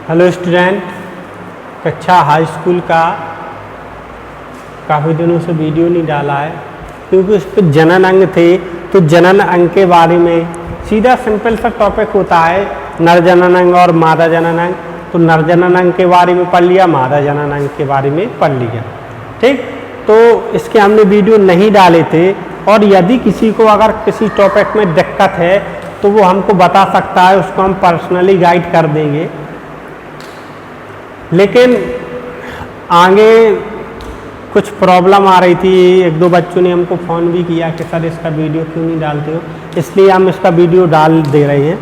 Hello student, कक्षा high school का काफ़ी दिनों से वीडियो नहीं डाला है क्योंकि उस पर जनन अंग थे। तो जनन अंग के बारे में सीधा सिंपल सा टॉपिक होता है, नर जनन अंग और मादा जनन अंग। तो नर जनन अंग के बारे में पढ़ लिया, मादा जनन अंग के बारे में पढ़ लिया। ठीक, तो इसके हमने वीडियो नहीं डाले थे। और यदि किसी को अगर किसी टॉपिक में दिक्कत है तो वो हमको बता सकता है, उसको हम पर्सनली गाइड कर देंगे। लेकिन आगे कुछ प्रॉब्लम आ रही थी, एक दो बच्चों ने हमको फ़ोन भी किया कि सर इसका वीडियो क्यों नहीं डालते हो, इसलिए हम इसका वीडियो डाल दे रहे हैं,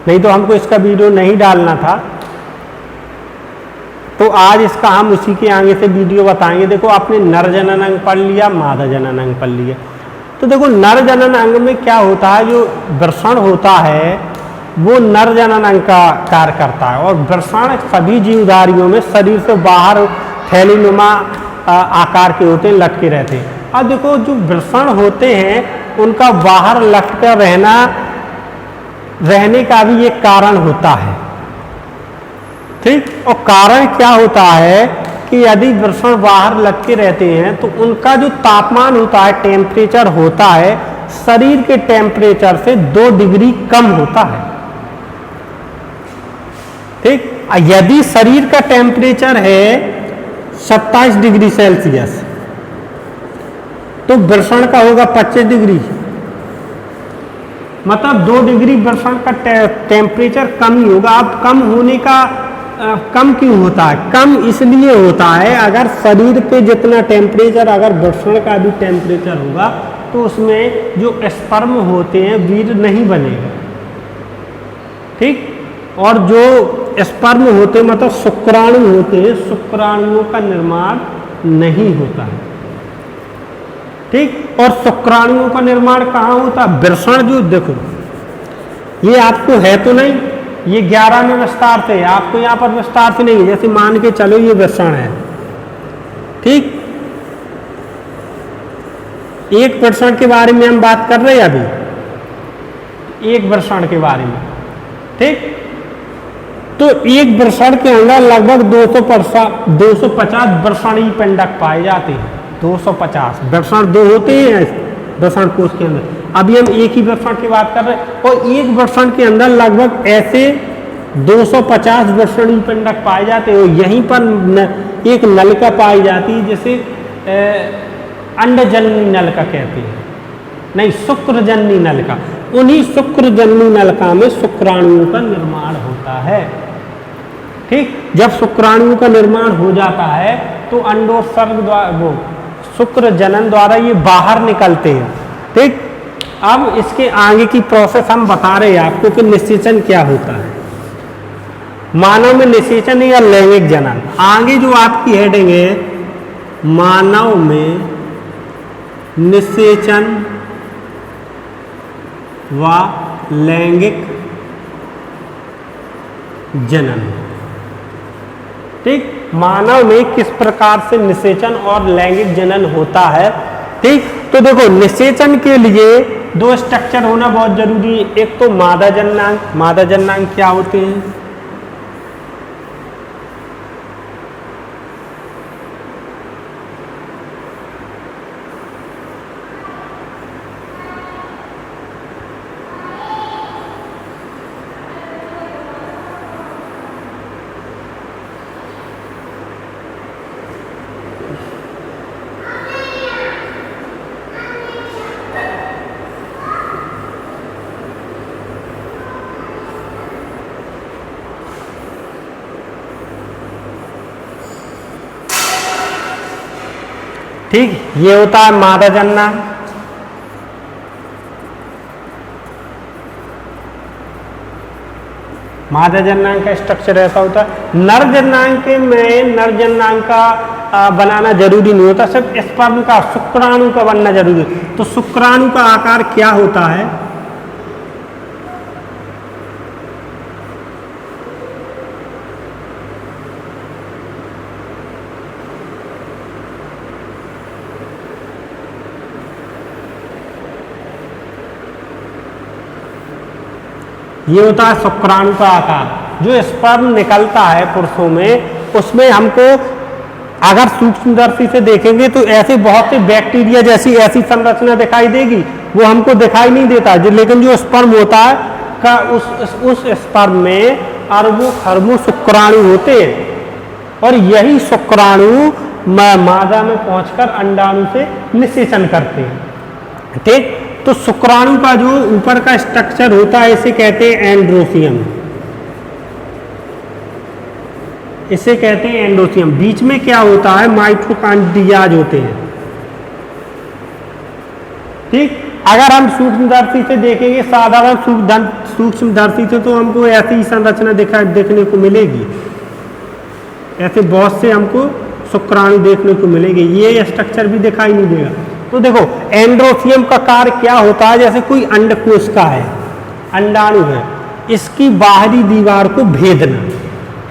नहीं तो हमको इसका वीडियो नहीं डालना था। तो आज इसका हम उसी के आगे से वीडियो बताएंगे। देखो, आपने नर जनन अंग पढ़ लिया, मादा जनन अंग पढ़ लिया। तो देखो, नर जनन अंग में क्या होता है, जो वृषण होता है वो नर जनन अंग का कार्य करता है। और वृषण सभी जीवधारियों में शरीर से बाहर थैलीनुमा आकार के होते हैं, लटके रहते हैं। अब देखो, जो वृषण होते हैं उनका बाहर लटकर रहने का भी एक कारण होता है। ठीक, और कारण क्या होता है कि यदि वृषण बाहर लटके रहते हैं तो उनका जो तापमान होता है, टेम्परेचर होता है, शरीर के टेम्परेचर से 2 डिग्री कम होता है। ठीक, यदि शरीर का टेम्परेचर है 27 डिग्री सेल्सियस तो वृषण का होगा 25 डिग्री, मतलब 2 डिग्री वृषण का टेम्परेचर कम ही होगा। अब कम होने का कम क्यों होता है? कम इसलिए होता है, अगर शरीर पे जितना टेम्परेचर, अगर वृषण का भी टेम्परेचर होगा तो उसमें जो स्पर्म होते हैं वीर्य नहीं बनेगा। ठीक, और जो स्पर्म होते हैं मतलब शुक्राणु होते हैं, शुक्राणुओं का निर्माण नहीं होता है। ठीक, और शुक्राणुओं का निर्माण कहाँ होता है? वृषण जो, देखो ये आपको है तो नहीं, ये 11 में विस्तार से, आपको यहाँ पर विस्तार से नहीं है। जैसे मान के चलो ये वृषण है, ठीक, एक वृषण के बारे में हम बात कर रहे हैं अभी, एक वृषण के बारे में। ठीक, तो एक वृषण के अंदर लगभग 250 वृषणीय पिंडक पाए जाते हैं। 250 वृषण 2 होते हैं वृषण कोश के अंदर। अभी हम एक ही वृषण की बात कर रहे हैं, और एक वृषण के अंदर लगभग ऐसे 250 वृषणीय पिंडक पाए जाते हैं। यहीं पर एक नलिका पाई जाती है जिसे अंडजननी नलिका कहते हैं, नहीं शुक्रजननी नलिका। उन्हीं शुक्रजननी नलिका में शुक्राणुओं का निर्माण होता है। ठीक, जब शुक्राणुओं का निर्माण हो जाता है तो अंडोत्सर्ग द्वारा, वो शुक्र जनन द्वारा ये बाहर निकलते हैं। ठीक, अब इसके आगे की प्रोसेस हम बता रहे हैं आपको कि निषेचन क्या होता है। मानव में निषेचन या लैंगिक जनन, आगे जो आपकी हेडिंग है, मानव में निषेचन व लैंगिक जनन। ठीक, मानव में किस प्रकार से निषेचन और लैंगिक जनन होता है। ठीक, तो देखो, निषेचन के लिए 2 स्ट्रक्चर होना बहुत जरूरी है। एक तो मादा जननांग। मादा जननांग क्या होते हैं? ठीक, ये होता है मादा जननांग। मादा जननांग का स्ट्रक्चर ऐसा होता है। नर जननांग के में नर जननांग का बनाना जरूरी नहीं होता, सिर्फ स्पर्म का, शुक्राणु का बनना जरूरी है। तो शुक्राणु का आकार क्या होता है? ये होता है शुक्राणु का आकार। जो स्पर्म निकलता है पुरुषों में, उसमें हमको अगर सूक्ष्मदर्शी से देखेंगे तो ऐसे बहुत से बैक्टीरिया जैसी ऐसी संरचना दिखाई देगी, वो हमको दिखाई नहीं देता। लेकिन जो स्पर्म होता है का उस स्पर्म में अरबों खरबों शुक्राणु होते हैं, और यही शुक्राणु मादा में पहुंचकर अंडाणु से निषेचन करते हैं। ठीक, तो शुक्राणु का जो ऊपर का स्ट्रक्चर होता है इसे कहते हैं एंड्रोसियम, इसे कहते हैं एंडोसियम। बीच में क्या होता है, माइटोकॉन्ड्रियाज होते हैं। ठीक, अगर हम सूक्ष्मदर्शी से देखेंगे, साधारण सूक्ष्मदर्शी से तो हमको ऐसी ही संरचना देखने को मिलेगी, ऐसे बहुत से हमको शुक्राणु देखने को मिलेंगे, ये स्ट्रक्चर भी दिखाई नहीं देगा। तो देखो एंड्रोसियम का कार्य क्या होता है, जैसे कोई अंडकोश का है, अंडाणु है, इसकी बाहरी दीवार को भेदना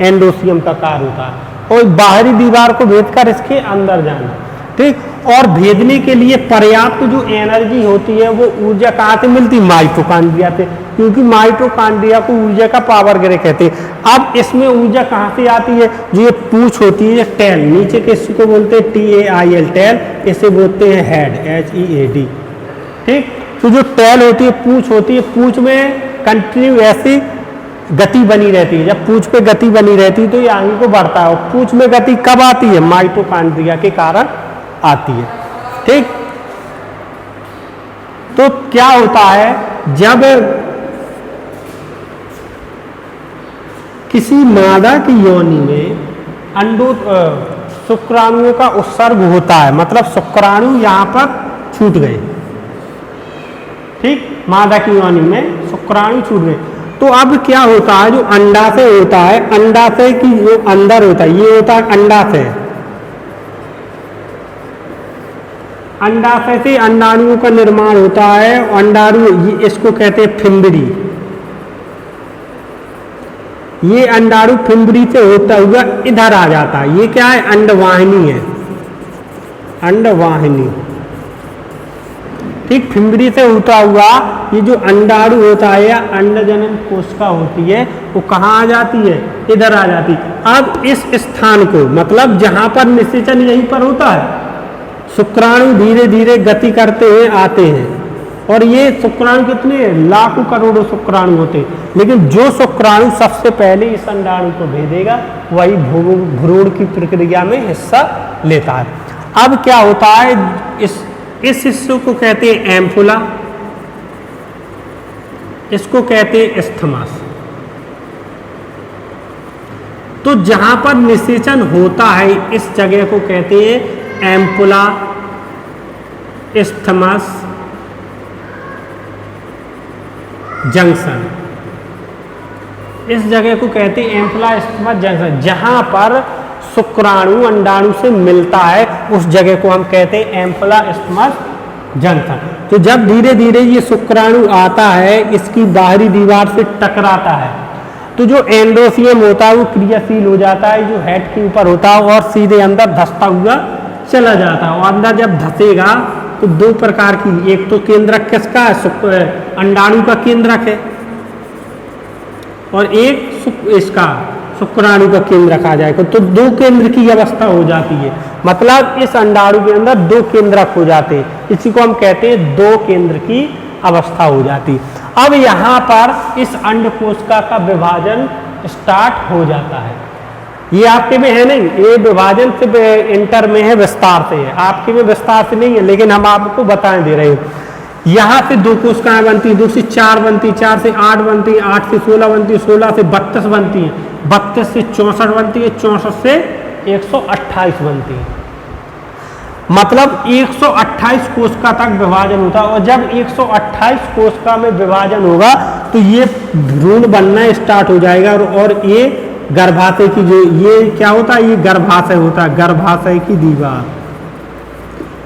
एंडोसियम का कार्य होता है, और बाहरी दीवार को भेदकर इसके अंदर जाना। ठीक, और भेदने के लिए पर्याप्त जो एनर्जी होती है वो ऊर्जा कहाँ से मिलती है, माइटोकॉन्ड्रिया से, क्योंकि माइटोकॉन्ड्रिया को ऊर्जा का पावर ग्रह कहते हैं। अब इसमें ऊर्जा कहाँ से आती है, जो ये पूंछ होती है, टेल, नीचे के इसको बोलते हैं TAIL टेल, इसे बोलते हैं हेड HEAD। ठीक, तो जो टेल होती है, पूंछ होती है, पूंछ में कंटिन्यू ऐसी गति बनी रहती है। जब पूंछ पे गति बनी रहती है तो ये आगे को बढ़ता है, और पूंछ में गति कब आती है, माइटोकॉन्ड्रिया के कारण आती है। ठीक, तो क्या होता है, जब किसी मादा की योनि में शुक्राणुओं का उत्सर्ग होता है, मतलब शुक्राणु यहां पर छूट गए। ठीक, मादा की योनि में शुक्राणु छूट गए, तो अब क्या होता है, जो अंडाशय होता है, अंडाशय की जो अंदर होता है, ये होता है अंडाशय, अंडाशय से अंडाणुओं का निर्माण होता है। अंडाणु इसको कहते हैं फिंबरी, ये अंडाणु फिंबरी से होता हुआ इधर आ जाता है, ये क्या है, अंडवाहिनी है, अंडवाहिनी। ठीक, फिंबरी से होता हुआ ये जो अंडाणु होता है या अंडजनन कोशिका होती है, वो कहाँ आ जाती है, इधर आ जाती है। अब इस स्थान को, मतलब जहां पर निषेचन यहीं पर होता है, शुक्राणु धीरे धीरे गति करते हुए आते हैं, और ये शुक्राणु कितने लाखों करोड़ों शुक्राणु होते हैं, लेकिन जो शुक्राणु सबसे पहले इस अंडाणु को भेदेगा वही भ्रूण की प्रक्रिया में हिस्सा लेता है। अब क्या होता है, इस हिस्से को कहते हैं एम्पुला, इसको कहते हैं स्थमस। तो जहां पर निषेचन होता है इस जगह को कहते हैं एम्पुला, स्थमस जंक्शन, इस जगह को कहते हैं एम्पुला स्थमस जंक्शन। जहां पर शुक्राणु अंडाणु से मिलता है उस जगह को हम कहते हैं एम्पुला स्थमस जंक्शन। तो जब धीरे धीरे ये शुक्राणु आता है, इसकी बाहरी दीवार से टकराता है, तो जो एंडोसियम होता है वो क्रियाशील हो जाता है, जो हेड के ऊपर होता है, और सीधे अंदर धंसता हुआ चला जाता है। और अंदर जब धंसेगा तो दो प्रकार की, एक तो केंद्रक किसका है, अंडाणु का केंद्रक है, और एक इसका शुक्राणु का केंद्रक आ जाएगा, तो दो केंद्र की अवस्था हो जाती है। मतलब इस अंडाणु के अंदर दो केंद्रक हो जाते हैं, इसी को हम कहते हैं दो केंद्र की अवस्था हो जाती है। अब यहाँ पर इस अंडकोशिका का विभाजन स्टार्ट हो जाता है। ये आपके में है नहीं, ये विभाजन से इंटर में है, विस्तार से है, आपके में विस्तार से नहीं है, लेकिन हम आपको बताएं दे रहे हैं। यहाँ से दो कोशिकाएं बनती हैं, 2 से 4 बनती है, 4 से 8 बनती है, 8 से 16 बनती है, 16 से 32 बनती है, 32 से 64 बनती है, 64 से 128 बनती है। मतलब 128 कोशिका तक विभाजन होता है, और जब 128 कोशिका में विभाजन होगा तो ये भ्रूण बनना स्टार्ट हो जाएगा, और ये गर्भाशय की जो ये क्या होता है, ये गर्भाशय होता है, गर्भाशय की दीवार,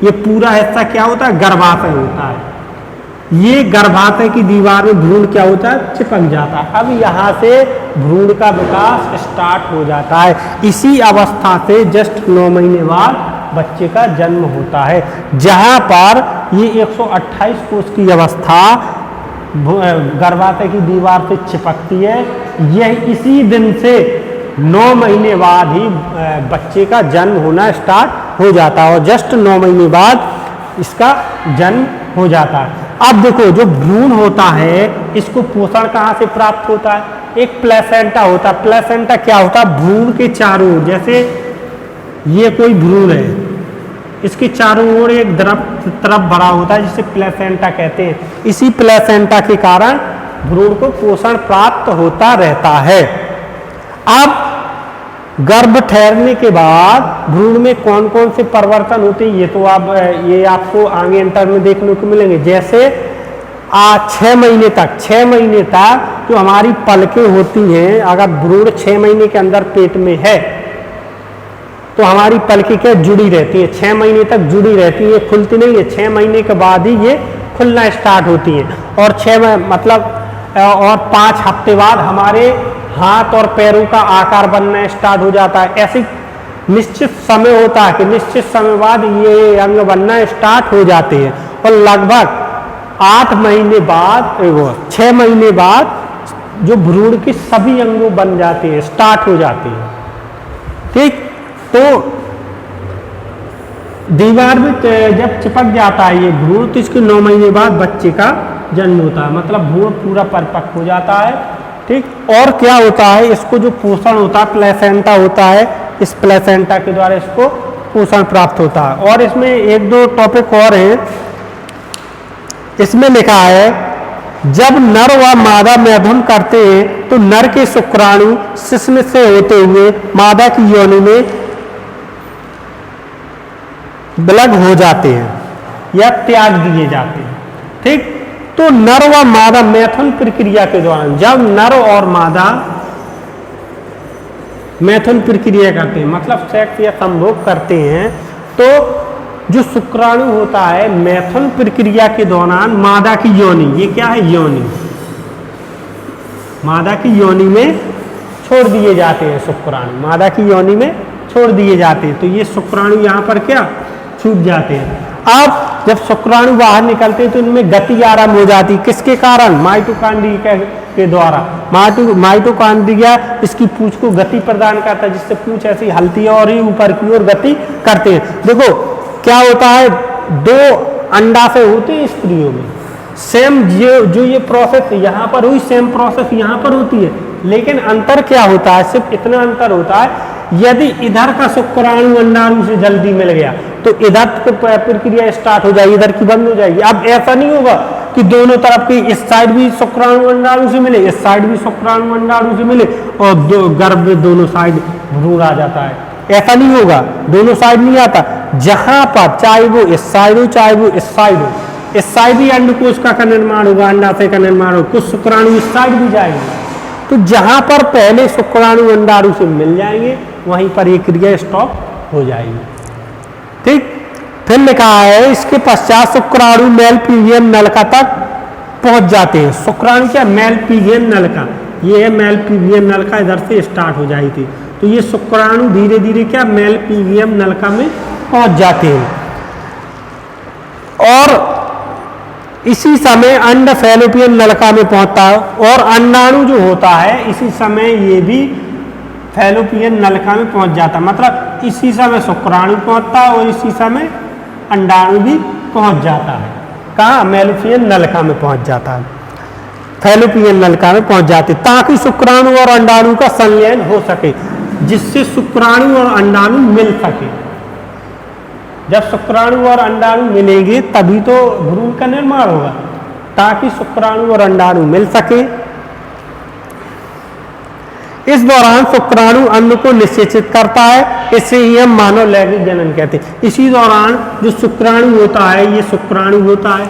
ये पूरा हिस्सा क्या होता है, गर्भाशय होता है। ये गर्भाशय की दीवार में भ्रूण क्या होता है, चिपक जाता है। अब यहाँ से भ्रूण का विकास स्टार्ट हो जाता है। इसी अवस्था से जस्ट 9 महीने बाद बच्चे का जन्म होता है, जहाँ पर ये 128 कोष की अवस्था गर्भाशय की दीवार से चिपकती है। यह इसी दिन से 9 महीने बाद ही बच्चे का जन्म होना स्टार्ट हो जाता है और जस्ट 9 महीने बाद इसका जन्म हो जाता है। अब देखो जो भ्रूण होता है इसको पोषण कहाँ से प्राप्त होता है? एक प्लेसेंटा होता है। प्लेसेंटा क्या होता है? भ्रूण के चारों ओर, जैसे ये कोई भ्रूण है, इसके चारों ओर एक तरफ भरा होता है जिसे प्लेसेंटा कहते हैं। इसी प्लेसेंटा के कारण भ्रूण को पोषण प्राप्त होता रहता है। अब गर्भ ठहरने के बाद भ्रूण में कौन कौन से परिवर्तन होते हैं ये आपको आगे इंटर में देखने को मिलेंगे। जैसे 6 महीने तक जो हमारी पलकें होती हैं, अगर भ्रूण 6 महीने के अंदर पेट में है तो हमारी पलकें क्या जुड़ी रहती है, 6 महीने तक जुड़ी रहती है, खुलती नहीं है। 6 महीने के बाद ही ये खुलना स्टार्ट होती हैं और 5 हफ्ते बाद हमारे हाथ और पैरों का आकार बनना स्टार्ट हो जाता है। ऐसे निश्चित समय होता है कि निश्चित समय बाद ये अंग बनना स्टार्ट हो जाते हैं और लगभग 8 महीने बाद 6 महीने बाद जो भ्रूण के सभी अंगों बन जाते हैं, स्टार्ट हो जाते हैं। ठीक, तो दीवार में जब चिपक जाता है ये भ्रूण तो इसके 9 महीने बाद बच्चे का जन्म होता है, मतलब भ्रूण पूरा परिपक्व हो जाता है। ठीक, और क्या होता है, इसको जो पोषण होता है प्लेसेंटा होता है, इस प्लेसेंटा के द्वारा इसको पोषण प्राप्त होता है। और इसमें 1-2 टॉपिक और हैं। इसमें लिखा है जब नर व मादा मैथुन करते हैं तो नर के शुक्राणु शिश्न से होते हुए मादा की योनि में विलग हो जाते हैं या त्याग दिए जाते हैं। ठीक, तो नर व मादा मैथुन प्रक्रिया के दौरान जब नर और मादा मैथुन प्रक्रिया करते हैं, मतलब सेक्स या संभोग करते हैं, तो जो शुक्राणु होता है मैथुन प्रक्रिया के दौरान मादा की योनि, ये क्या है योनि, मादा की योनि में छोड़ दिए जाते हैं। शुक्राणु मादा की योनि में छोड़ दिए जाते हैं, तो ये शुक्राणु यहाँ पर क्या छूट जाते हैं। अब जब शुक्राणु बाहर निकलते हैं तो इनमें गति आरंभ हो जाती है। किसके कारण? माइटोकॉन्ड्रिया के द्वारा। माइटोकॉन्ड्रिया इसकी पूंछ को गति प्रदान करता है, जिससे पूंछ ऐसी हलती है और ही ऊपर की ओर गति करते हैं। देखो क्या होता है, 2 अंडाशय होते हैं स्त्रियों में, सेम जो ये प्रोसेस यहाँ पर हुई सेम प्रोसेस यहाँ पर होती है, लेकिन अंतर क्या होता है, सिर्फ इतना अंतर होता है यदि इधर का शुक्राणु अंडाणु से जल्दी मिल गया तो इधर प्रक्रिया स्टार्ट हो जाएगी, इधर की बंद हो जाएगी। अब ऐसा नहीं होगा कि दोनों तरफ की, इस साइड भी शुक्राणु अंडाणु से मिले, इस साइड भी शुक्राणु अंडाणु से मिले और गर्भ में दोनों साइड भ्रूण आ जाता है। ऐसा नहीं होगा, दोनों साइड नहीं आता। जहां पर चाहे वो इस साइड हो चाहे वो इस साइड हो, इस साइड ही अंडकोश का निर्माण होगा, अंडाशय का निर्माण होगा, कुछ शुक्राणु इस साइड भी जाएंगे। तो जहां पर पहले शुक्राणु अंडाणु से मिल जाएंगे वहीं पर ये क्रिया स्टॉप हो जाएगी। ठीक, फिर लिखा है इसके पश्चात शुक्राणु मेल पीवियन नलिका तक पहुंच जाते हैं। शुक्राणु क्या, मेल पीवियन नलिका, ये है मेल पीवियन नलिका, इधर से स्टार्ट हो जाई थी। तो ये शुक्राणु धीरे धीरे क्या मेल पीवियन नलिका में पहुंच जाते हैं और इसी समय अंड फैलोपियन नलिका में पहुंचता है और अंडाणु जो होता है इसी समय ये भी फैलोपियन नलिका में पहुंच जाता है। मतलब इसी समय शुक्राणु पहुंचता है और इसी समय अंडाणु भी पहुंच जाता है। कहाँ? फैलोपियन नलिका में पहुंच जाता है, फैलोपियन नलिका में पहुंच जाते, ताकि शुक्राणु और अंडाणु का संलयन हो सके, जिससे शुक्राणु और अंडाणु मिल सके। जब शुक्राणु और अंडाणु मिलेंगे तभी तो भ्रूण का निर्माण होगा, ताकि शुक्राणु और अंडाणु मिल सके। इस दौरान शुक्राणु अंड को निषेचित करता है, इसे ही हम मानव लैंगिक जनन कहते हैं। इसी दौरान जो शुक्राणु होता है, ये शुक्राणु होता है,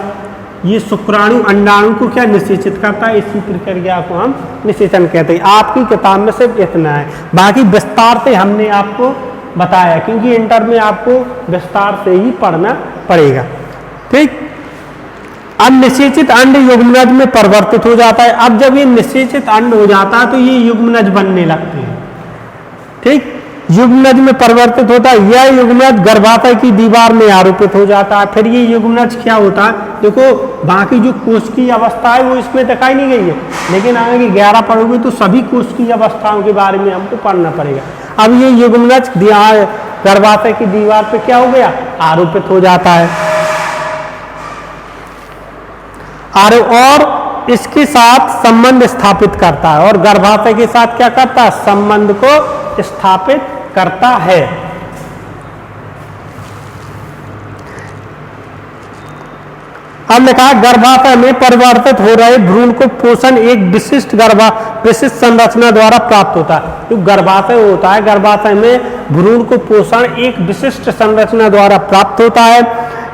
ये शुक्राणु अंडाणु को क्या निषेचित करता है, इसी प्रक्रिया को हम निषेचन कहते हैं। आपकी किताब में सिर्फ इतना है, बाकी विस्तार से हमने आपको बताया, क्योंकि इंटर में आपको विस्तार से ही पढ़ना पड़ेगा। ठीक, अब निषेचित अंड युग्मनज में परिवर्तित हो जाता है। अब जब ये निषेचित अंड हो जाता है तो ये युग्मनज बनने लगते हैं। ठीक, युग्मनज में परिवर्तित होता है। यह युग्मनज गर्भाशय की दीवार में आरोपित हो जाता है। फिर ये युग्मनज क्या होता है, देखो बाकी जो कोश की अवस्था है वो इसमें दिखाई नहीं गई है, लेकिन आगे 11 पढ़ोगे तो सभी कोश की अवस्थाओं के बारे में हमको पढ़ना पड़ेगा। अब ये युग्मनज गर्भाशय की दीवार पे क्या हो गया, आरोपित हो जाता है। और इसके साथ संबंध स्थापित करता है, और गर्भाशय के साथ क्या करता है, संबंध को स्थापित करता है। अब लिखा गर्भाशय में परिवर्तित हो रहे भ्रूण को पोषण एक विशिष्ट संरचना द्वारा प्राप्त होता है। जो गर्भाशय होता है, गर्भाशय में भ्रूण को पोषण एक विशिष्ट संरचना द्वारा प्राप्त होता है,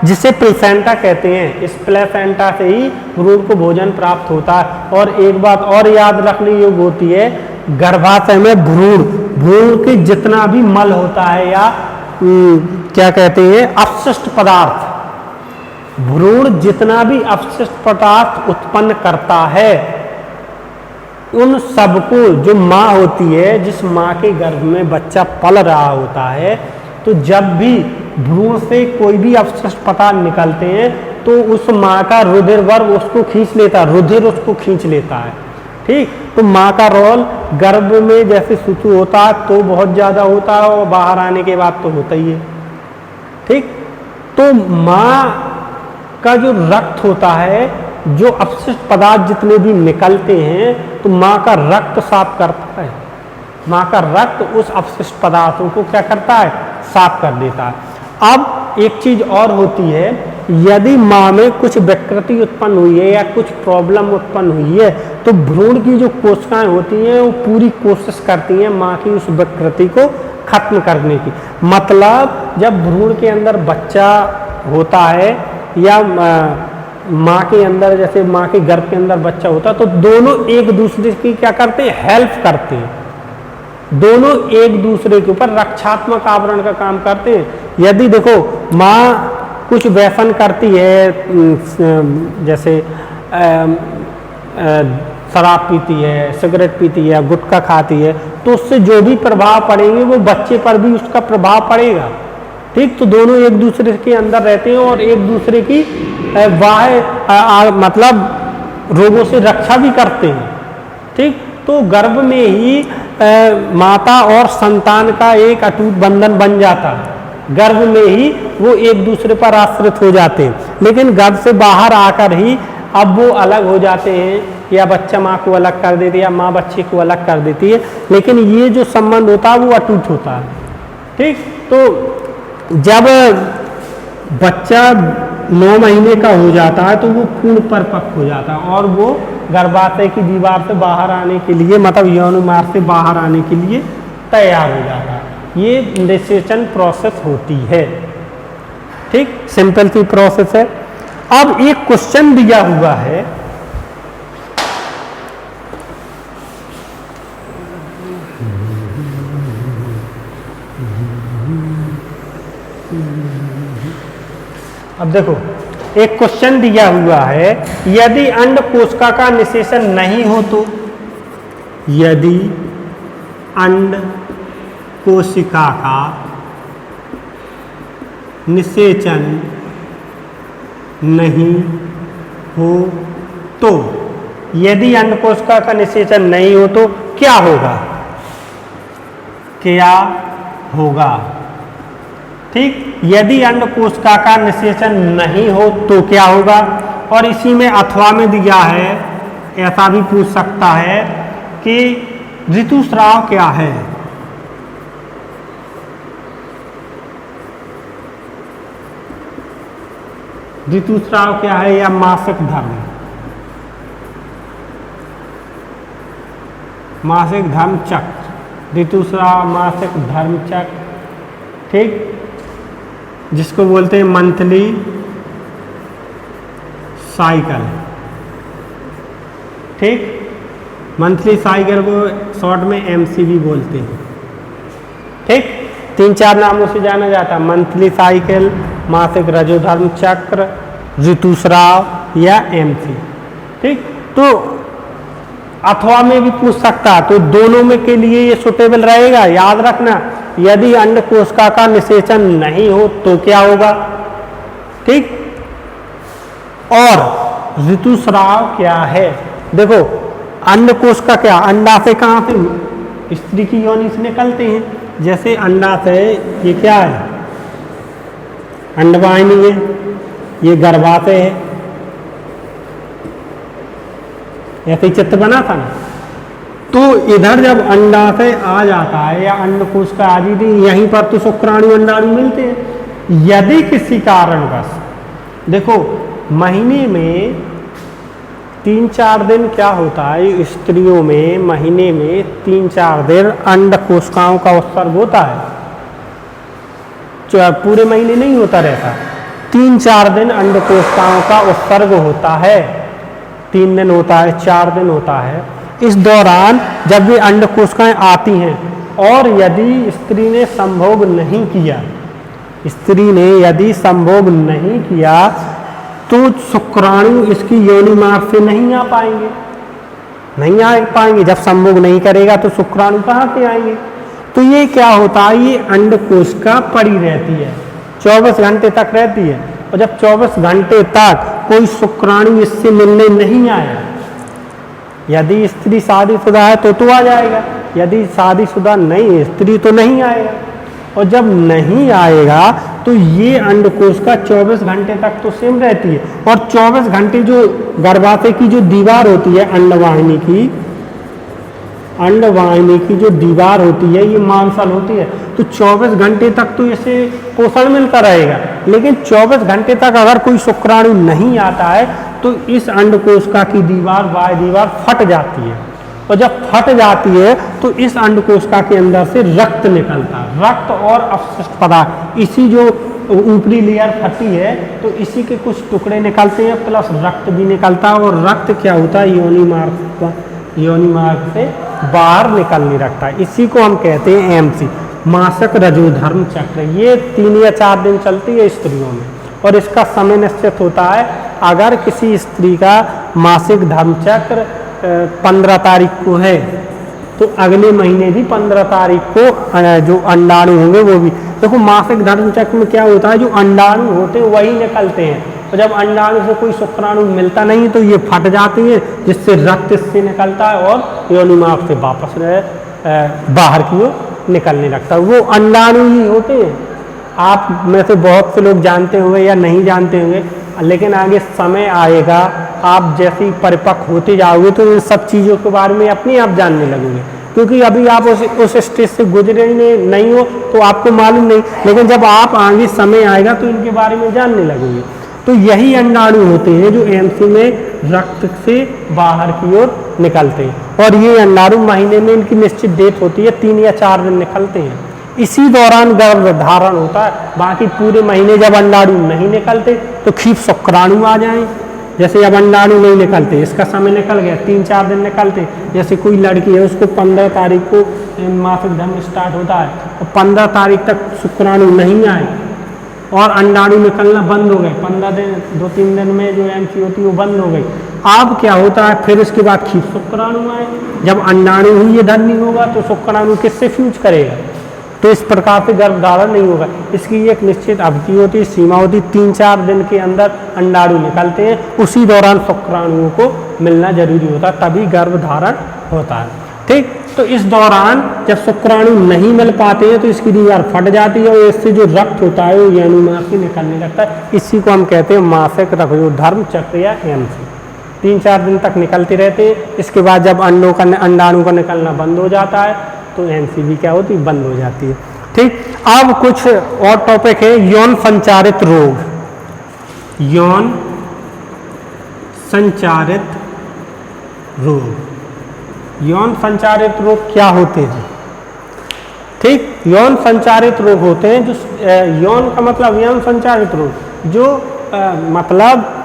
जिसे प्लेसेंटा कहते हैं। इस प्लेसेंटा से ही भ्रूण को भोजन प्राप्त होता है। और एक बात और याद रखने योग्य होती है, गर्भाशय में भ्रूण के जितना भी मल होता है या क्या कहते हैं अपशिष्ट पदार्थ, भ्रूण जितना भी अपशिष्ट पदार्थ उत्पन्न करता है, उन सबको, जो माँ होती है, जिस माँ के गर्भ में बच्चा पल रहा होता है, तो जब भी भ्रूण से कोई भी अपशिष्ट पदार्थ निकलते हैं तो उस माँ का रुधिर वर्ग उसको खींच लेता है, रुधिर उसको खींच लेता है। ठीक, तो माँ का रोल गर्भ में जैसे शिशु होता है तो बहुत ज़्यादा होता है, और बाहर आने के बाद तो होता ही है। ठीक, तो माँ का जो रक्त होता है, जो अपशिष्ट पदार्थ जितने भी निकलते हैं, तो माँ का रक्त साफ करता है। माँ का रक्त उस अपशिष्ट पदार्थों को क्या करता है, साफ कर देता है। अब एक चीज और होती है, यदि माँ में कुछ विकृति उत्पन्न हुई है या कुछ प्रॉब्लम उत्पन्न हुई है, तो भ्रूण की जो कोशिकाएं होती हैं वो पूरी कोशिश करती हैं माँ की उस विकृति को खत्म करने की। मतलब जब भ्रूण के अंदर बच्चा होता है या माँ के अंदर, जैसे माँ के गर्भ के अंदर बच्चा होता है, तो दोनों एक दूसरे की क्या करते हैं, हेल्प करते हैं। दोनों एक दूसरे के ऊपर रक्षात्मक आवरण का काम करते हैं। यदि देखो माँ कुछ व्यसन करती है, जैसे शराब पीती है, सिगरेट पीती है, गुटखा खाती है, तो उससे जो भी प्रभाव पड़ेंगे वो बच्चे पर भी उसका प्रभाव पड़ेगा। ठीक, तो दोनों एक दूसरे के अंदर रहते हैं और एक दूसरे की मतलब रोगों से रक्षा भी करते हैं। ठीक, तो गर्भ में ही माता और संतान का एक अटूट बंधन बन जाता है। गर्भ में ही वो एक दूसरे पर आश्रित हो जाते हैं, लेकिन गर्भ से बाहर आकर ही अब वो अलग हो जाते हैं, या बच्चा माँ को अलग कर देती है या माँ बच्चे को अलग कर देती है, लेकिन ये जो संबंध होता है वो अटूट होता है। ठीक, तो जब बच्चा 9 महीने का हो जाता है तो वो पूर्ण परिपक्व हो जाता है और वो गर्भाशय की दीवार से बाहर आने के लिए, मतलब यौन मार्ग से बाहर आने के लिए तैयार हो जाता है। ये निषेचन प्रोसेस होती है। ठीक, सिंपल सी प्रोसेस है। अब एक क्वेश्चन दिया हुआ है, अब देखो एक क्वेश्चन दिया हुआ है, यदि अंड कोशिका का निषेचन नहीं हो तो, यदि अंड कोशिका का निषेचन नहीं हो तो, यदि अंड कोशिका का निषेचन नहीं हो तो क्या होगा, क्या होगा। ठीक, यदि अंड कोशिका का निषेचन नहीं हो तो क्या होगा, और इसी में अथवा में दिया है, ऐसा भी पूछ सकता है कि ऋतुस्राव क्या है। ऋतुस्राव क्या है या मासिक धर्म, मासिक धर्म चक्र, ऋतुस्राव मासिक धर्म चक्र। ठीक, जिसको बोलते हैं मंथली साइकिल। ठीक, मंथली साइकिल को शॉर्ट में एमसीवी बोलते हैं। ठीक, 3-4 नामों से जाना जाता है, मंथली साइकिल, मासिक रजोधर्म चक्र, ऋतुस्राव या एमसी। ठीक, तो अथवा में भी पूछ सकता है, तो दोनों में के लिए ये सुटेबल रहेगा। याद रखना यदि अंड कोशिका का निषेचन नहीं हो तो क्या होगा, ठीक। और ऋतुस्राव क्या है, देखो अंड कोशिका क्या, अंडा से कहाँ से स्त्री की योनि से निकलते हैं, जैसे अंडा से ये क्या है, अंडवाहिनी है, ये गर्भाशय है, ऐसे ही चित्र बना था ना। तो इधर जब अंडाशय आ जाता है या अंडकोश का आदि यहीं पर तो शुक्राणु अंडाणु मिलते हैं। यदि किसी कारणवश, देखो महीने में 3-4 दिन क्या होता है, स्त्रियों में महीने में 3-4 दिन अंड कोशिकाओं का उत्सर्ग होता है, पूरे महीने नहीं होता रहता, 3-4 दिन अंड कोशिकाओं का उत्सर्ग होता है, 3 दिन होता है, 4 दिन होता है। इस दौरान जब ये अंड कोशिकाएं आती हैं और यदि स्त्री ने संभोग नहीं किया, स्त्री ने यदि संभोग नहीं किया तो शुक्राणु इसकी योनि मार्ग से नहीं आ पाएंगे, नहीं आ पाएंगे। जब संभोग नहीं करेगा तो शुक्राणु कहाँ से आएंगे। तो ये क्या होता है, ये अंड कोशिका पड़ी रहती है, 24 घंटे तक रहती है, और जब 24 घंटे तक कोई शुक्राणु इससे मिलने नहीं आया, यदि स्त्री शादीशुदा है तो आ जाएगा, यदि शादीशुदा नहीं है स्त्री तो नहीं आएगा। और जब नहीं आएगा तो ये अंडकोश का 24 घंटे तक तो सेम रहती है, और 24 घंटे जो गर्भाशय की जो दीवार होती है अंडवाहिनी की जो दीवार होती है ये मांसल होती है, तो 24 घंटे तक तो इसे पोषण मिलता रहेगा। लेकिन 24 घंटे तक अगर कोई शुक्राणु नहीं आता है तो इस अंडकोशिका की दीवार बाह्य दीवार फट जाती है, और जब फट जाती है तो इस अंडकोशिका के अंदर से रक्त निकलता है, रक्त और अपशिष्ट पदार्थ, इसी जो ऊपरी लेयर फटी है तो इसी के कुछ टुकड़े निकलते हैं, प्लस रक्त भी निकलता है, और रक्त क्या होता है, योनि मार्ग से बाहर निकल नहीं रखता है। इसी को हम कहते हैं एमसी, मासिक रजोधर्म चक्र। ये 3 या 4 दिन चलती है स्त्रियों में, और इसका समय निश्चित होता है। अगर किसी स्त्री का मासिक धर्म चक्र 15 तारीख को है तो अगले महीने भी 15 तारीख को जो अंडाणु होंगे वो भी, देखो मासिक धर्म चक्र में क्या होता है, जो अंडाणु होते हैं वही निकलते हैं, और जब अंडाणु से कोई शुक्राणु मिलता नहीं तो ये फट जाती है, जिससे रक्त इससे निकलता है और योनि मार्ग से वापस बाहर की ओर निकलने लगता है। वो अंडाणु ही होते हैं। आप में से बहुत से लोग जानते होंगे या नहीं जानते होंगे, लेकिन आगे समय आएगा, आप जैसे ही परिपक्व होते जाओगे तो इन सब चीज़ों के बारे में अपने आप जानने लगोगे, क्योंकि अभी आप उस स्टेज से गुजरे नहीं हो तो आपको मालूम नहीं, लेकिन जब आप आगे समय आएगा तो इनके बारे में जानने लगोगे। तो यही अंडाणु होते हैं जो एमसी में रक्त से बाहर की ओर निकलते हैं, और ये अंडाणु महीने में इनकी निश्चित डेट होती है, 3 या 4 दिन निकलते हैं। इसी दौरान गर्भधारण होता है। बाकी पूरे महीने जब अंडाणु नहीं निकलते तो खींच शुक्राणु आ जाएं, जैसे अब अंडाणु नहीं निकलते, इसका समय निकल गया, 3-4 दिन निकलते। जैसे कोई लड़की है उसको 15 तारीख को मासिक धर्म स्टार्ट होता है, और 15 तारीख तक शुक्राणु नहीं आए और अंडाणु निकलना बंद हो गए, 15 दिन 2-3 दिन में जो एमसी होती है वो बंद हो गई। अब क्या होता है, फिर इसके बाद खींच शुक्राणु आए। जब अंडाणु ही ये धन नहीं होगा तो शुक्राणु किससे फ्यूज करेगा, तो इस प्रकार से गर्भधारण नहीं होगा। इसकी एक निश्चित अवधि होती है, सीमा होती है, 3-4 दिन के अंदर अंडाणु निकलते हैं, उसी दौरान शुक्राणुओं को मिलना जरूरी होता है, तभी गर्भधारण होता है। ठीक, तो इस दौरान जब शुक्राणु नहीं मिल पाते हैं तो इसकी दीवार फट जाती है, और इससे जो रक्त होता है वो योनि मार्ग से निकलने लगता है। इसी को हम कहते हैं मासिक रजोधर्म चक्र या एमसी। 3-4 दिन तक निकलते रहते हैं, इसके बाद जब अंडाणु का निकलना बंद हो जाता है तो एमसी भी क्या होती है, बंद हो जाती है। ठीक, अब कुछ और टॉपिक है, यौन संचारित रोग। यौन संचारित रोग, यौन संचारित रोग क्या होते हैं। ठीक, यौन संचारित रोग होते हैं जो यौन का मतलब यौन संचारित रोग, जो मतलब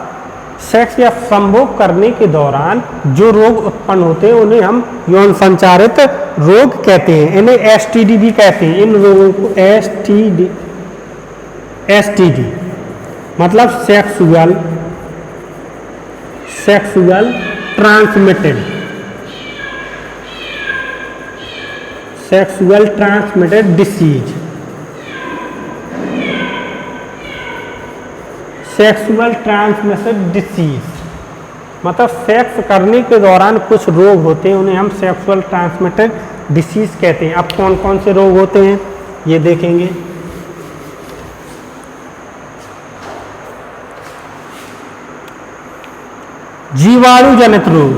सेक्स या संभोग करने के दौरान जो रोग उत्पन्न होते हैं उन्हें हम यौन संचारित रोग कहते हैं। इन्हें एसटीडी भी कहते हैं। इन रोगों को एसटीडी मतलब sexual sexual transmitted disease, sexual transmitted disease मतलब सेक्स करने के दौरान कुछ रोग होते हैं, उन्हें हम सेक्सुअल ट्रांसमिटेड डिसीज कहते हैं। अब कौन कौन से रोग होते हैं ये देखेंगे। जीवाणु जनित रोग,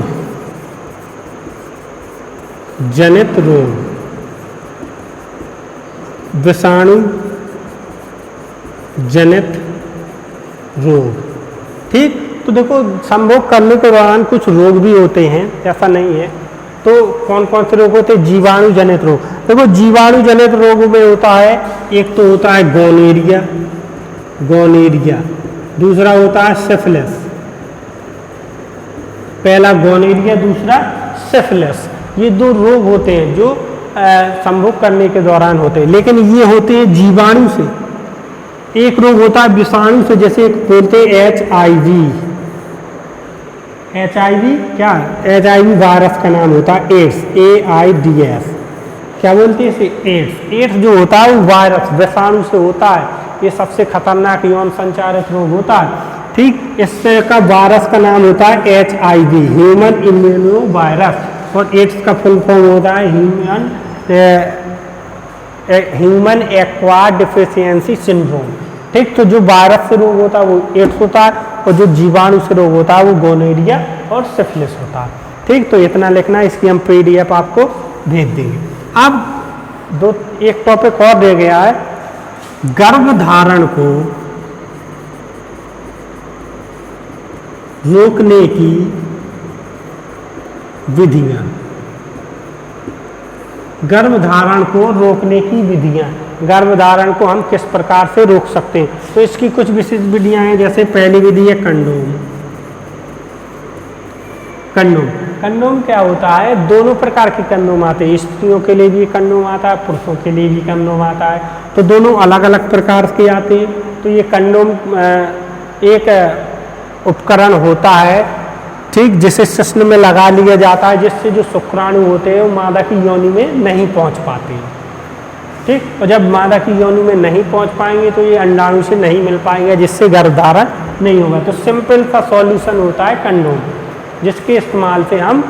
जनित रोग, विषाणु जनित रोग। ठीक, तो देखो संभोग करने के दौरान कुछ रोग भी होते हैं, ऐसा नहीं है। तो कौन कौन से रोग होते हैं? जीवाणु जनित रोग। देखो जीवाणु जनित रोग में होता है, एक तो होता है गोनेरिया, गोनेरिया, दूसरा होता है सिफिलिस। पहला गोनेरिया, दूसरा सिफिलिस। ये दो रोग होते हैं जो संभोग करने के दौरान होते हैं, लेकिन ये होते हैं जीवाणु से। एक रोग होता है विषाणु से, जैसे एक बोलते हैं HIV। HIV क्या? HIV वायरस का नाम होता है एड्स, AIDS। क्या बोलते हैं इसे? एड्स। एड्स जो होता है वो वायरस विषाणु से होता है। ये सबसे खतरनाक यौन संचारित रोग होता है। ठीक, इससे का वायरस का नाम होता है HIV, ह्यूमन इम्यूनो वायरस, और एड्स का फुल फॉर्म होता है ह्यूमन एक्वायर्ड डेफिशिएंसी सिंड्रोम। ठीक, तो जो वायरस से रोग होता है वो एड्स होता है, और जो जीवाणु से रोग होता है वो गोनेरिया और सिफिलिस होता है। ठीक, तो इतना लिखना, इसकी हम PDF आपको भेज देंगे। अब एक टॉपिक और रह गया है, गर्भधारण को रोकने की विधियां। गर्भधारण को रोकने की विधियां, गर्भधारण को हम किस प्रकार से रोक सकते हैं? तो इसकी कुछ विशेष विधियां हैं। जैसे पहली विधि है कंडोम। कंडोम, कंडोम क्या होता है? दोनों प्रकार के कंडोम आते हैं, स्त्रियों के लिए भी कंडोम आता है, पुरुषों के लिए भी कंडोम आता है। तो दोनों अलग अलग प्रकार के आते हैं। तो ये कंडोम एक उपकरण होता है, ठीक, जिसे शिश्न में लगा लिया जाता है, जिससे जो शुक्राणु होते हैं वो मादा की योनि में नहीं पहुंच पाते हैं। ठीक, और जब मादा की योनि में नहीं पहुंच पाएंगे तो ये अंडाणु से नहीं मिल पाएंगे, जिससे गर्भधारण नहीं होगा। तो सिंपल सा सॉल्यूशन होता है कंडोम, जिसके इस्तेमाल से हम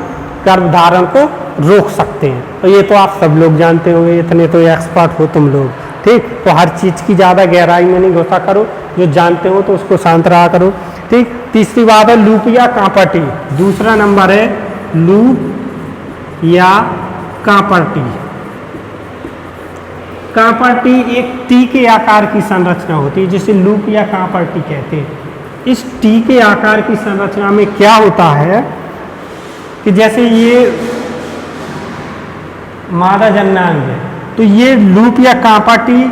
गर्भधारण को रोक सकते हैं। और ये तो आप सब लोग जानते होंगे, इतने तो एक्सपर्ट हो तुम लोग। ठीक, तो हर चीज़ की ज़्यादा गहराई में नहीं घुसा करो, जो जानते हो तो उसको शांत रहा करो। ठीक, तीसरी बात है लूप या कांपटी। दूसरा नंबर है लूप या कांपटी। कांपटी एक टी के आकार की संरचना होती है, जिसे लूप या कांपटी कहते हैं। इस टी के आकार की संरचना में क्या होता है कि जैसे ये मादा जननांग है, तो ये लूप या कांपटी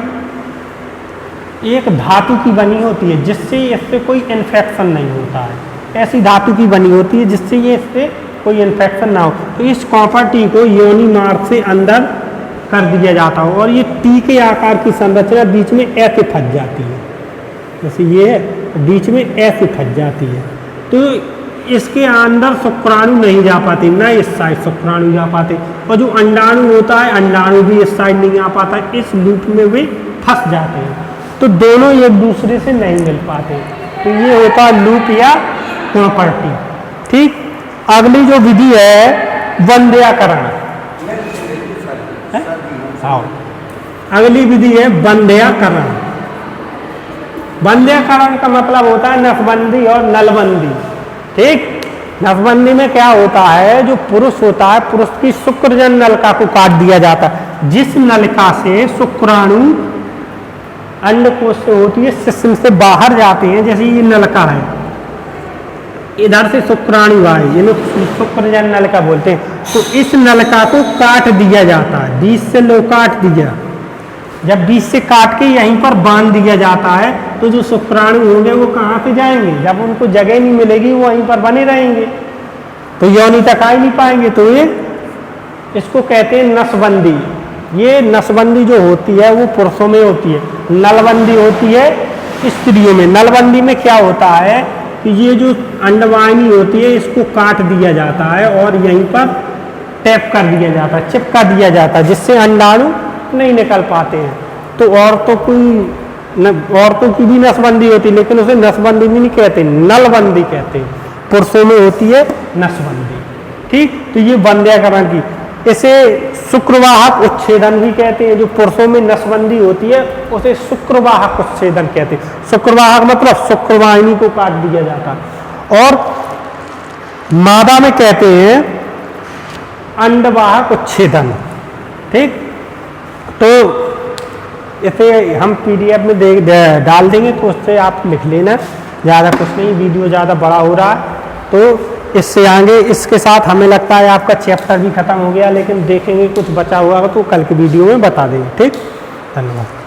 एक धातु की बनी होती है, जिससे इससे कोई इन्फेक्शन नहीं होता है। ऐसी धातु की बनी होती है जिससे ये इससे कोई इन्फेक्शन ना हो। तो इस कांपटी को योनि मार्ग से अंदर कर दिया जाता है, और ये टी के आकार की संरचना बीच में ऐसे फंस जाती है, जैसे ये बीच में ऐसे फंस जाती है। तो इसके अंदर शुक्राणु नहीं जा पाते, ना इस साइड शुक्राणु जा पाते, और जो अंडाणु होता है अंडाणु भी इस साइड नहीं आ पाता, इस लूप में वे फंस जाते हैं। तो दोनों एक दूसरे से नहीं मिल पाते। तो ये होता है लूप या कांपटी। ठीक, अगली जो विधि है वंध्याकरण। अगली विधि है वंध्याकरण। वंध्याकरण का मतलब होता है नसबंदी और नलबंदी। ठीक, नसबंदी में क्या होता है, जो पुरुष होता है, पुरुष की शुक्रजन नलिका को काट दिया जाता है, जिस नलिका से शुक्राणु अंडकोश से होती है शिश्न से बाहर जाते हैं। जैसे ये नलिका है, इधर से शुक्राणु आए, जिन्हें शुक्रजन नलिका बोलते हैं। तो इस नलिका को काट दिया जाता है, बीच से लो काट दिया। जब बीच से काट के यहीं पर बांध दिया जाता है, तो जो शुक्राणु होंगे वो कहाँ पे जाएंगे? जब उनको जगह नहीं मिलेगी वो वहीं पर बने रहेंगे, तो योनि तक आ ही नहीं पाएंगे। तो ये इसको कहते हैं नसबंदी। ये नसबंदी जो होती है वो पुरुषों में होती है, नलबंदी होती है स्त्रियों में। नलबंदी में क्या होता है कि ये जो अंडवाहिनी होती है इसको काट दिया जाता है, और यहीं पर टैप कर दिया जाता है, चिपका दिया जाता है, जिससे अंडाणु नहीं निकल पाते हैं। तो औरतों की भी नसबंदी होती है, लेकिन उसे नसबंदी भी नहीं कहते, नलबंदी कहते हैं। पुरुषों में होती है नसबंदी। ठीक, तो ये वंध्याकरण की, इसे शुक्रवाहक उच्छेदन भी कहते हैं। जो पुरुषों में नसबंदी होती है उसे शुक्रवाहक उच्छेदन कहते हैं। शुक्रवाहक मतलब शुक्रवाहिनी को काट दिया जाता है। और मादा में कहते हैं अंडवाहक उच्छेदन। ठीक, तो इसे हम PDF में डाल देंगे, तो उससे आप लिख लेना, ज़्यादा कुछ नहीं, वीडियो ज़्यादा बड़ा हो रहा है। तो इससे आगे इसके साथ हमें लगता है आपका चैप्टर भी खत्म हो गया, लेकिन देखेंगे कुछ बचा हुआ तो कल की वीडियो में बता देंगे। ठीक, धन्यवाद।